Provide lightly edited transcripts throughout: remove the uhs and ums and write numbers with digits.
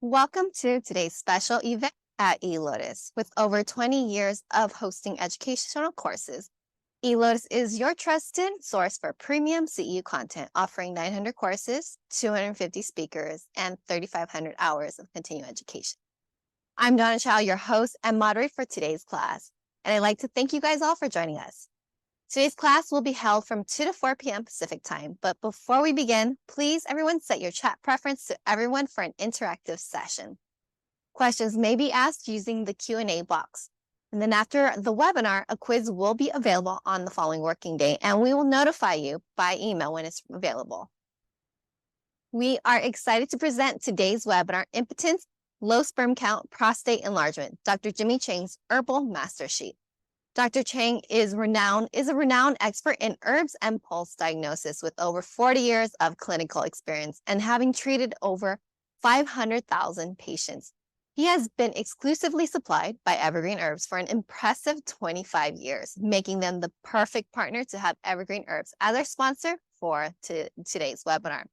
Welcome to today's special event at eLotus. With over 20 years of hosting educational courses, eLotus is your trusted source for premium CEU content, offering 900 courses, 250 speakers, and 3,500 hours of continuing education. I'm Donna Chow, your host and moderator for today's class, and I'd like to thank you guys all for joining us. Today's class will be held from 2 to 4 p.m. Pacific time, but before we begin, please everyone set your chat preference to everyone for an interactive session. Questions may be asked using the Q&A box. And then after the webinar, a quiz will be available on the following working day, and we will notify you by email when it's available. We are excited to present today's webinar, Impotence, Low Sperm Count, Prostate Enlargement, Dr. Jimmy Chang's Herbal Master Sheet. Dr. Chang is a renowned expert in herbs and pulse diagnosis with over 40 years of clinical experience and having treated over 500,000 patients. He has been exclusively supplied by Evergreen Herbs for an impressive 25 years, making them the perfect partner to have Evergreen Herbs as our sponsor for today's webinar,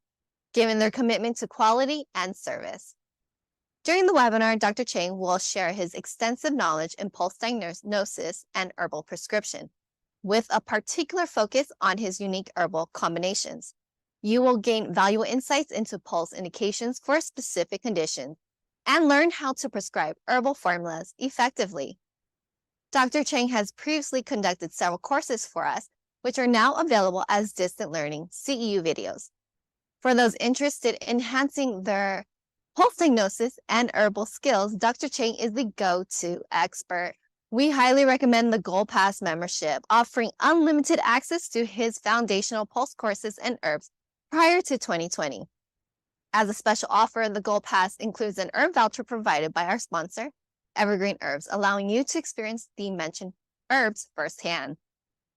given their commitment to quality and service. During the webinar, Dr. Chang will share his extensive knowledge in pulse diagnosis and herbal prescription, with a particular focus on his unique herbal combinations. You will gain valuable insights into pulse indications for specific conditions and learn how to prescribe herbal formulas effectively. Dr. Chang has previously conducted several courses for us, which are now available as distant learning CEU videos. For those interested in enhancing their pulse diagnosis and herbal skills, Dr. Chang is the go-to expert. We highly recommend the Gold Pass membership, offering unlimited access to his foundational pulse courses and herbs prior to 2020. As a special offer, the Gold Pass includes an herb voucher provided by our sponsor, Evergreen Herbs, allowing you to experience the mentioned herbs firsthand.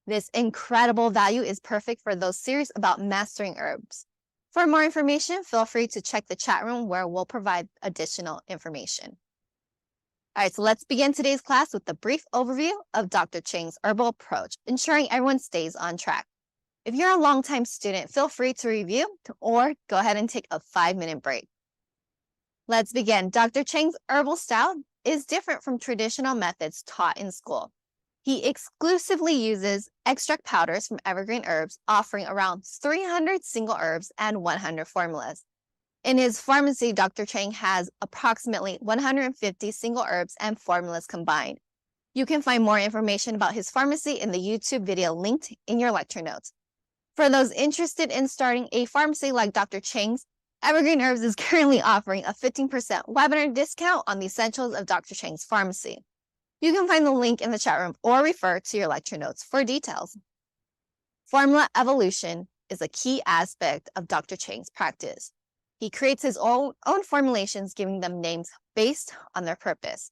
This incredible value is perfect for those serious about mastering herbs. For more information, feel free to check the chat room where we'll provide additional information. All right, so let's begin today's class with a brief overview of Dr. Chang's herbal approach, ensuring everyone stays on track. If you're a longtime student, feel free to review or go ahead and take a 5-minute break. Let's begin. Dr. Chang's herbal style is different from traditional methods taught in school. He exclusively uses extract powders from Evergreen Herbs, offering around 300 single herbs and 100 formulas. In his pharmacy, Dr. Chang has approximately 150 single herbs and formulas combined. You can find more information about his pharmacy in the YouTube video linked in your lecture notes. For those interested in starting a pharmacy like Dr. Chang's, Evergreen Herbs is currently offering a 15% webinar discount on the essentials of Dr. Chang's pharmacy. You can find the link in the chat room or refer to your lecture notes for details. Formula evolution is a key aspect of Dr. Chang's practice. He creates his own formulations, giving them names based on their purpose.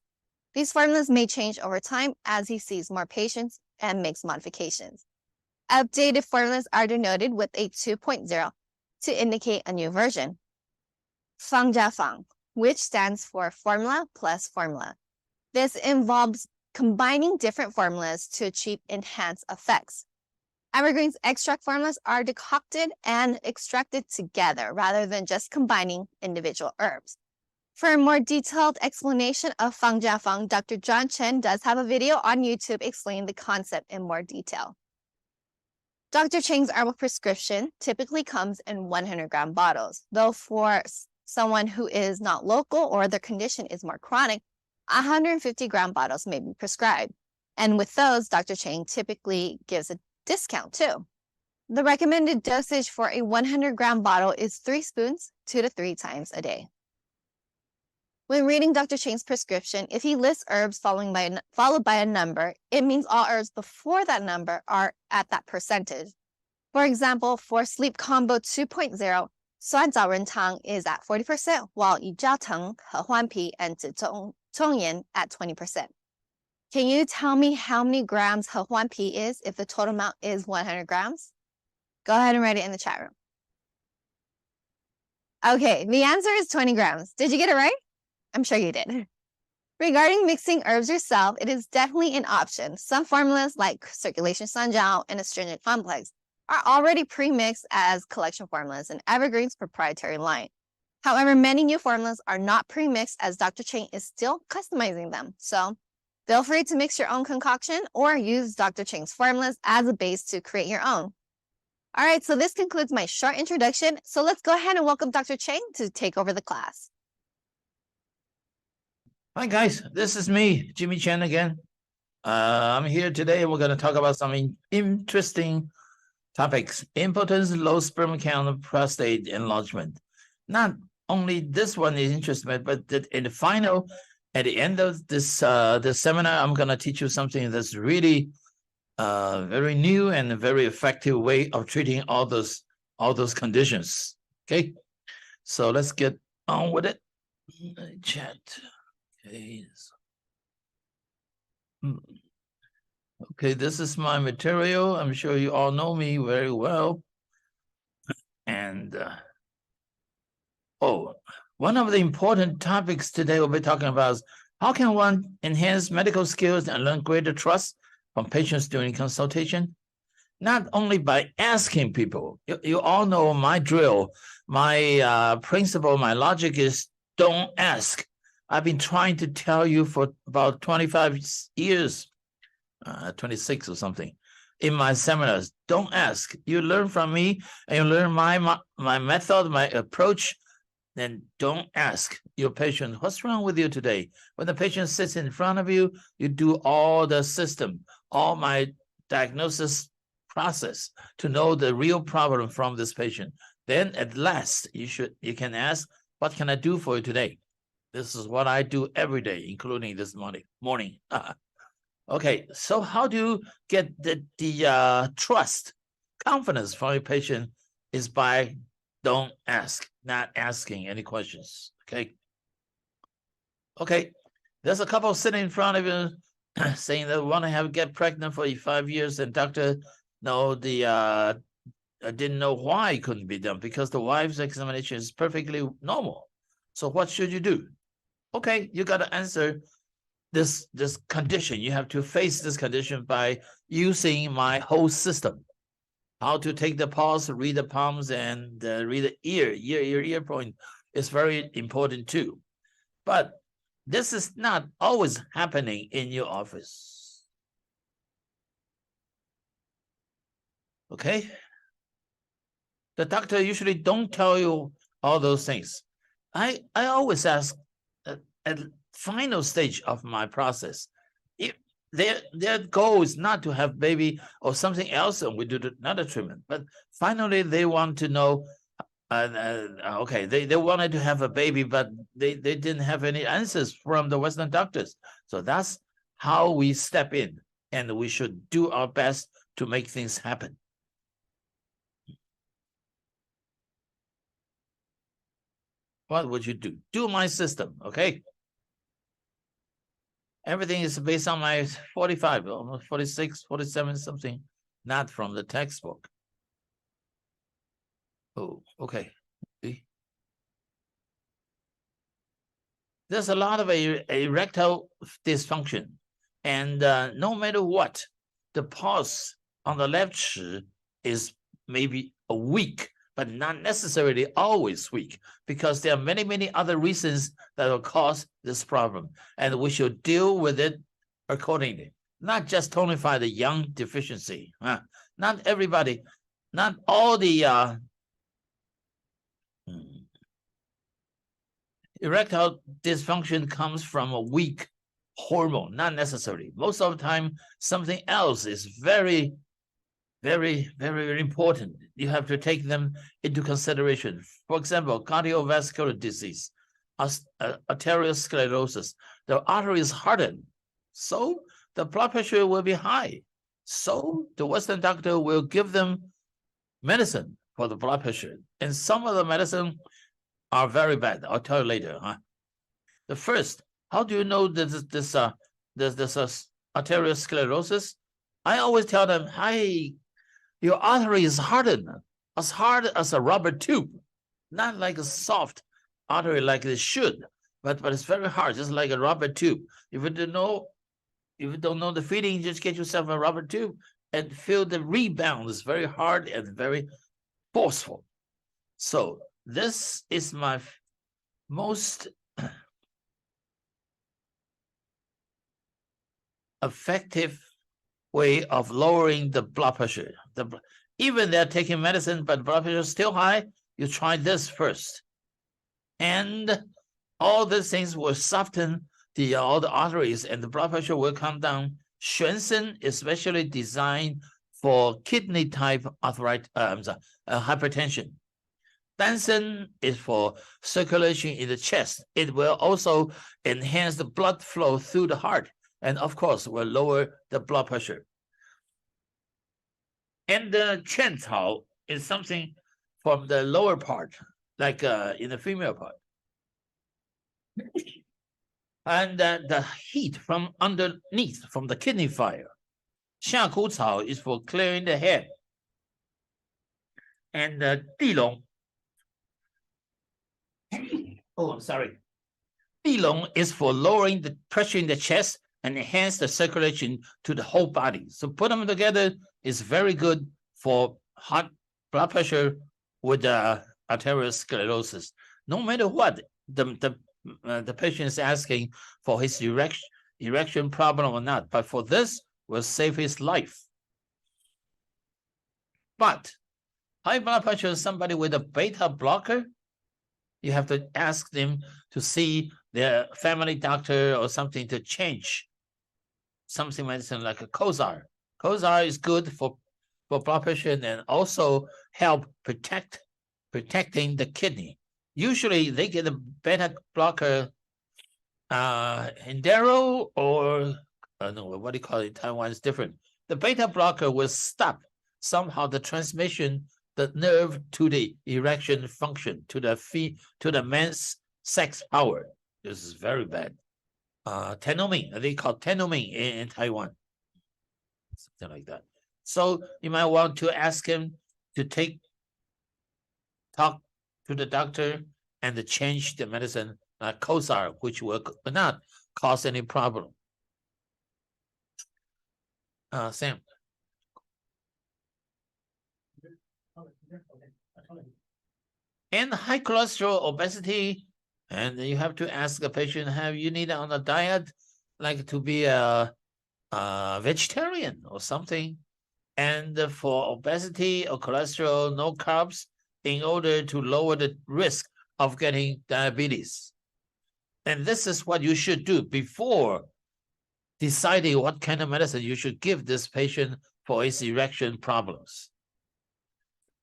These formulas may change over time as he sees more patients and makes modifications. Updated formulas are denoted with a 2.0 to indicate a new version. Fang Jia Fang, which stands for formula plus formula. This involves combining different formulas to achieve enhanced effects. Evergreen's extract formulas are decocted and extracted together rather than just combining individual herbs. For a more detailed explanation of Fang Jia Fang, Dr. John Chen does have a video on YouTube explaining the concept in more detail. Dr. Chang's herbal prescription typically comes in 100-gram bottles, though for someone who is not local or their condition is more chronic, 150-gram bottles may be prescribed. And with those, Dr. Chang typically gives a discount too. The recommended dosage for a 100-gram bottle is 3 spoons, 2 to 3 times a day. When reading Dr. Chang's prescription, if he lists herbs followed by a number, it means all herbs before that number are at that percentage. For example, for Sleep Combo 2.0, 酸枣仁汤 is at 40%, while 鱼胶藤, 合欢皮, and 紫葱yan at 20%. Can you tell me how many grams 合欢皮 is if the total amount is 100 grams? Go ahead and write it in the chat room. Okay, the answer is 20 grams. Did you get it right? I'm sure you did. Regarding mixing herbs yourself, it is definitely an option. Some formulas like circulation sanjiao and astringent complex are already pre-mixed as collection formulas in Evergreen's proprietary line. However, many new formulas are not pre-mixed as Dr. Chang is still customizing them. So feel free to mix your own concoction or use Dr. Chang's formulas as a base to create your own. All right, so this concludes my short introduction. So let's go ahead and welcome Dr. Chang to take over the class. Hi guys, this is me, Jimmy Chen again. I'm here today. We're going to talk about some interesting topics: impotence, low sperm count, prostate enlargement. Not only this one is interesting, but in the final, at the end of this this seminar, I'm going to teach you something that's really very new and a very effective way of treating all those conditions. Okay, so let's get on with it. Chat. Okay. Okay, this is my material. I'm sure you all know me very well. And one of the important topics today we'll be talking about is how can one enhance medical skills and learn greater trust from patients during consultation? Not only by asking people. You all know my drill, my principle, my logic is don't ask. I've been trying to tell you for about 25 years, 26 or something, in my seminars. Don't ask. You learn from me, and you learn my method, my approach. Then don't ask your patient, what's wrong with you today? When the patient sits in front of you, you do all the system, all my diagnosis process to know the real problem from this patient. Then at last, you can ask, what can I do for you today? This is what I do every day, including this morning. Okay, so how do you get the trust, confidence from your patient is by don't ask, not asking any questions, okay? Okay, there's a couple sitting in front of you saying they want to get pregnant for 5 years, and doctor, no, I didn't know why it couldn't be done because the wife's examination is perfectly normal. So what should you do? Okay, you got to answer this condition. You have to face this condition by using my whole system. How to take the pulse, read the palms, and read the ear point is very important too. But this is not always happening in your office. Okay? The doctor usually don't tell you all those things. I always ask at final stage of my process, if their goal is not to have baby or something else, and we do another treatment, but finally they want to know, okay, they wanted to have a baby, but they didn't have any answers from the Western doctors. So that's how we step in, and we should do our best to make things happen. What would you do? Do my system, okay? Everything is based on my 45, almost 46, 47 something, not from the textbook. Oh, okay. See? There's a lot of erectile dysfunction, and no matter what, the pulse on the left chi is maybe a weak, but not necessarily always weak, because there are many, many other reasons that will cause this problem, and we should deal with it accordingly. Not just tonify the yang deficiency. Not everybody, not all the erectile dysfunction comes from a weak hormone, not necessarily. Most of the time, something else is very, very, very, very important. You have to take them into consideration. For example, cardiovascular disease, arteriosclerosis. The artery is hardened, so the blood pressure will be high. So the Western doctor will give them medicine for the blood pressure. And some of the medicine are very bad. I'll tell you later. The first, how do you know this arteriosclerosis? I always tell them, hi, your artery is hardened, as hard as a rubber tube, not like a soft artery like it should, but it's very hard, just like a rubber tube. If you don't know the feeling, just get yourself a rubber tube and feel the rebound is very hard and very forceful. So this is my most effective way of lowering the blood pressure. Even they're taking medicine, but blood pressure is still high, you try this first. And all these things will soften all the arteries and the blood pressure will come down. Xuanzhen is especially designed for kidney type hypertension. Dansen is for circulation in the chest. It will also enhance the blood flow through the heart and of course will lower the blood pressure. And the Chen Cao is something from the lower part, like in the female part. And the heat from underneath, from the kidney fire. Xia Ku Cao is for clearing the head. And Di Long, oh, I'm sorry. Di Long is for lowering the pressure in the chest and enhance the circulation to the whole body. So put them together is very good for high blood pressure with arteriosclerosis. No matter what the patient is asking for his erection problem or not, but for this will save his life. But high blood pressure is somebody with a beta blocker. You have to ask them to see their family doctor or something to change something medicine like a Cosar. Cosar is good for blood pressure and also help protecting the kidney. Usually they get a beta blocker Endero or no, what do you call it in Taiwan is different. The beta blocker will stop somehow the transmission, the nerve to the erection function, to the man's sex power. This is very bad. Tenomine, they call tenomine in Taiwan. Something like that. So you might want to ask him to talk to the doctor and to change the medicine, Cosar, which will not cause any problem. Sam. And high cholesterol, obesity, and you have to ask the patient, have you need on a diet like to be a vegetarian or something? And for obesity or cholesterol, no carbs in order to lower the risk of getting diabetes. And this is what you should do before deciding what kind of medicine you should give this patient for his erection problems.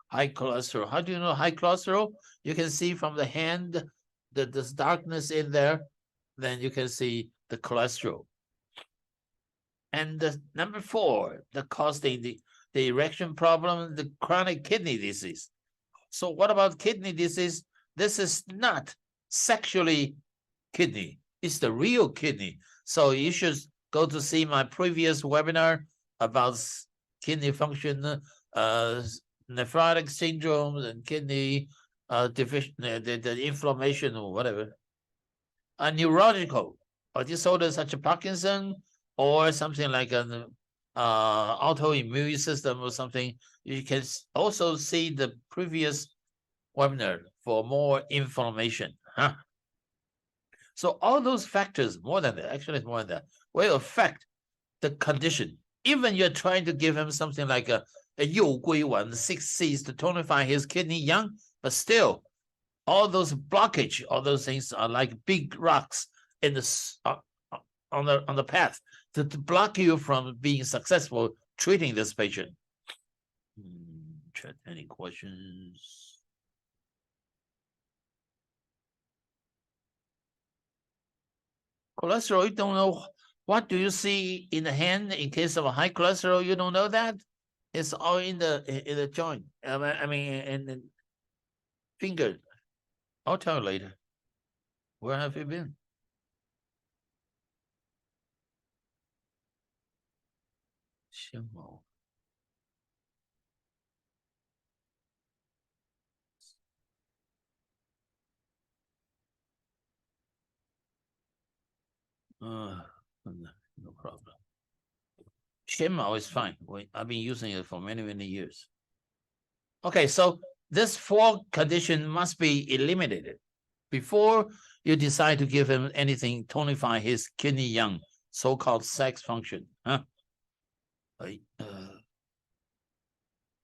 High cholesterol. How do you know high cholesterol? You can see from the hand, this darkness in there, then you can see the cholesterol. And number 4, the causing the erection problem, the chronic kidney disease. So what about kidney disease? This is not sexually kidney. It's the real kidney. So you should go to see my previous webinar about kidney function, nephrotic syndrome and kidney deficient, the inflammation or whatever. A neurological or disorder such as Parkinson or something like an autoimmune system or something. You can also see the previous webinar for more information. So all those factors, more than that, actually more than that, will affect the condition. Even you're trying to give him something like a 6 C's to tonify his kidney young, but still, all those blockage, all those things are like big rocks in the on the path to block you from being successful treating this patient. Chat, any questions? Cholesterol, you don't know. What do you see in the hand in case of a high cholesterol? You don't know that? It's all in the joint. I mean, in the finger. I'll tell you later. Where have you been? Shimo. No problem. Shimo is fine. I've been using it for many, many years. Okay, so this 4 condition must be eliminated. before you decide to give him anything, tonify his kidney yang, so-called sex function. Huh?